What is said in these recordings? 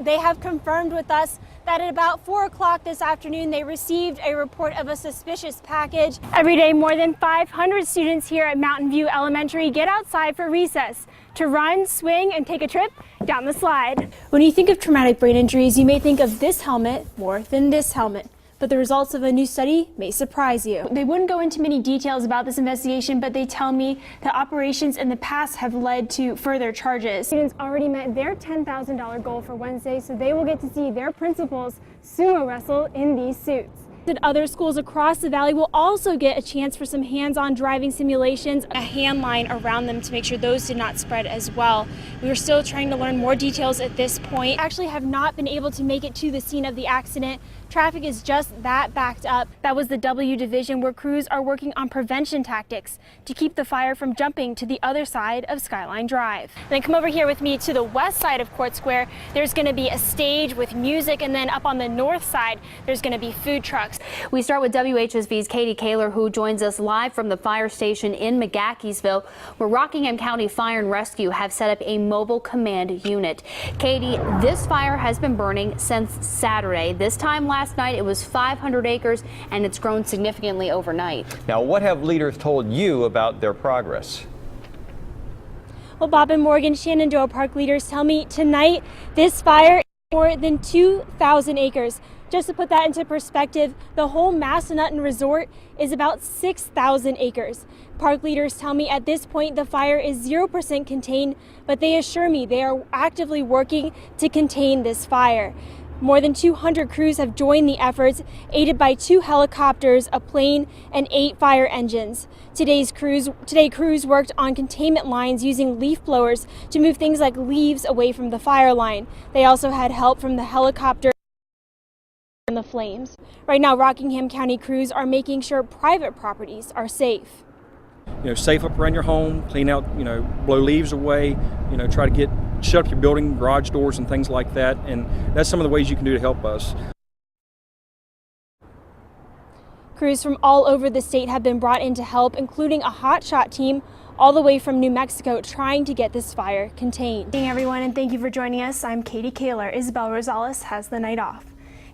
they have confirmed with us that at about 4 o'clock this afternoon, they received a report of a suspicious package. Every day, more than 500 students here at Mountain View Elementary get outside for recess to run, swing, and take a trip down the slide. When you think of traumatic brain injuries, you may think of this helmet more than this helmet. But the results of a new study may surprise you. They wouldn't go into many details about this investigation, but they tell me that operations in the past have led to further charges. Students already met their $10,000 goal for Wednesday, so they will get to see their principals sumo wrestle in these suits. Other schools across the valley will also get a chance for some hands-on driving simulations, a hand line around them to make sure those did not spread as well. We are still trying to learn more details at this point. Actually have not been able to make it to the scene of the accident. Traffic is just that backed up. That was the W Division, where crews are working on prevention tactics to keep the fire from jumping to the other side of Skyline Drive. Then come over here with me to the west side of Court Square. There's going to be a stage with music, and then up on the north side, there's going to be food trucks. We start with WHSV's Katie Kaler, who joins us live from the fire station in McGaheysville, where Rockingham County Fire and Rescue have set up a mobile command unit. Katie, this fire has been burning since Saturday. This time last night it was 500 acres, and it's grown significantly overnight. Now, what have leaders told you about their progress? Well, Bob and Morgan, Shenandoah Park leaders tell me tonight this fire is more than 2,000 acres. Just to put that into perspective, the whole Massanutten Resort is about 6,000 acres. Park leaders tell me at this point the fire is 0% contained, but they assure me they are actively working to contain this fire. More than 200 crews have joined the efforts, aided by 2 helicopters, a plane, and 8 fire engines. Today crews worked on containment lines using leaf blowers to move things like leaves away from the fire line. They also had help from the helicopter and the flames. Right now, Rockingham County crews are making sure private properties are safe. Safe up around your home, clean out, blow leaves away, try to shut up your building, garage doors and things like that. And that's some of the ways you can do to help us. Crews from all over the state have been brought in to help, including a hotshot team all the way from New Mexico trying to get this fire contained. Hey everyone, and thank you for joining us. I'm Katie Kaler. Isabel Rosales has the night off.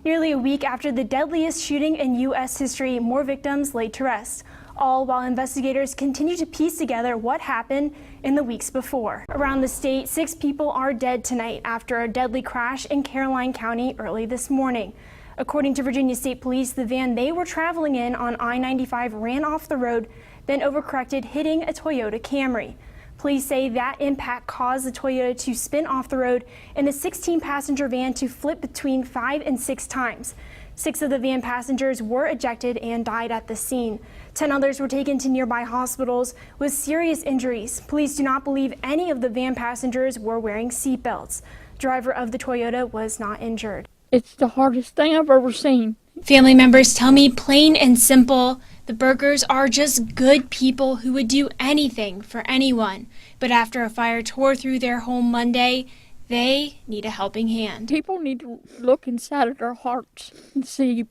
Nearly a week after the deadliest shooting in U.S. history, more victims laid to rest, all while investigators continue to piece together what happened in the weeks before. Around the state, 6 people are dead tonight after a deadly crash in Caroline County early this morning. According to Virginia State Police, the van they were traveling in on I-95 ran off the road, then overcorrected, hitting a Toyota Camry. Police say that impact caused the Toyota to spin off the road and the 16-passenger van to flip between 5 and 6 times. 6 of the van passengers were ejected and died at the scene. 10 others were taken to nearby hospitals with serious injuries. Police do not believe any of the van passengers were wearing seatbelts. Driver of the Toyota was not injured. It's the hardest thing I've ever seen. Family members tell me plain and simple, the Burgers are just good people who would do anything for anyone. But after a fire tore through their home Monday, they need a helping hand. People need to look inside of their hearts and see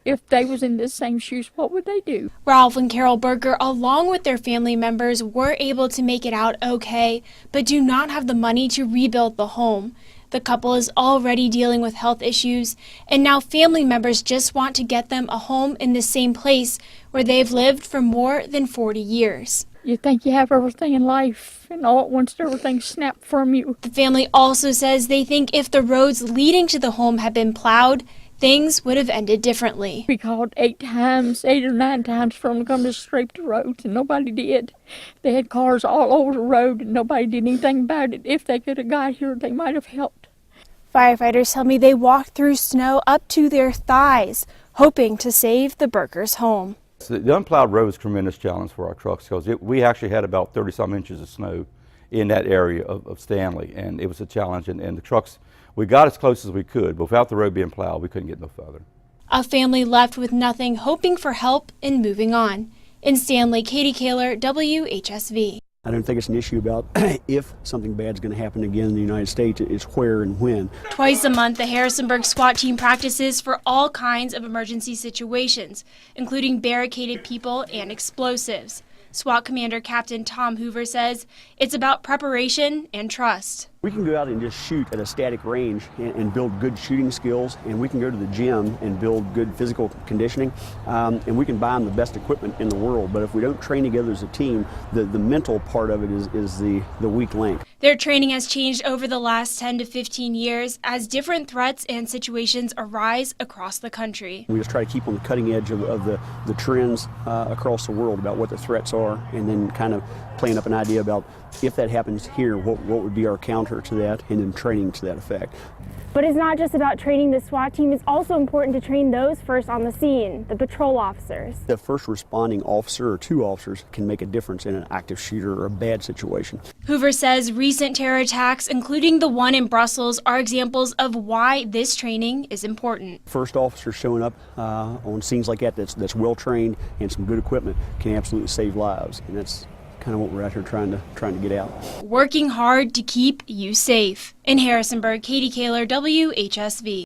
if they was in the same shoes, what would they do? Ralph and Carol Burger, along with their family members, were able to make it out okay, but do not have the money to rebuild the home. The couple is already dealing with health issues, and now family members just want to get them a home in the same place where they've lived for more than 40 years. You think you have everything in life, and all at once everything snapped from you. The family also says they think if the roads leading to the home had been plowed, things would have ended differently. We called 8 or 9 times for them to come to scrape the roads, and nobody did. They had cars all over the road, and nobody did anything about it. If they could have got here, they might have helped. Firefighters tell me they walked through snow up to their thighs, hoping to save the Burgers' home. The unplowed road was a tremendous challenge for our trucks because we actually had about 30-some inches of snow in that area of Stanley, and it was a challenge. And the trucks, we got as close as we could, but without the road being plowed, we couldn't get no further. A family left with nothing, hoping for help and moving on. In Stanley, Katie Kaler, WHSV. I don't think it's an issue about if something bad is going to happen again in the United States. It's where and when. Twice a month, the Harrisonburg SWAT team practices for all kinds of emergency situations, including barricaded people and explosives. SWAT Commander Captain Tom Hoover says it's about preparation and trust. We can go out and just shoot at a static range and build good shooting skills, and we can go to the gym and build good physical conditioning, and we can buy them the best equipment in the world. But if we don't train together as a team, the mental part of it is the weak link. Their training has changed over the last 10 to 15 years as different threats and situations arise across the country. We just try to keep on the cutting edge of the trends across the world about what the threats are, and then kind of playing up an idea about if that happens here, what would be our counter to that, and then training to that effect. But it's not just about training the SWAT team, it's also important to train those first on the scene, the patrol officers. The first responding officer or two officers can make a difference in an active shooter or a bad situation. Hoover says recent terror attacks, including the one in Brussels, are examples of why this training is important. First officer showing up on scenes like that's well trained and some good equipment can absolutely save lives, and that's kind of what we're out here trying to get out. Working hard to keep you safe. In Harrisonburg, Katie Kaler, WHSV.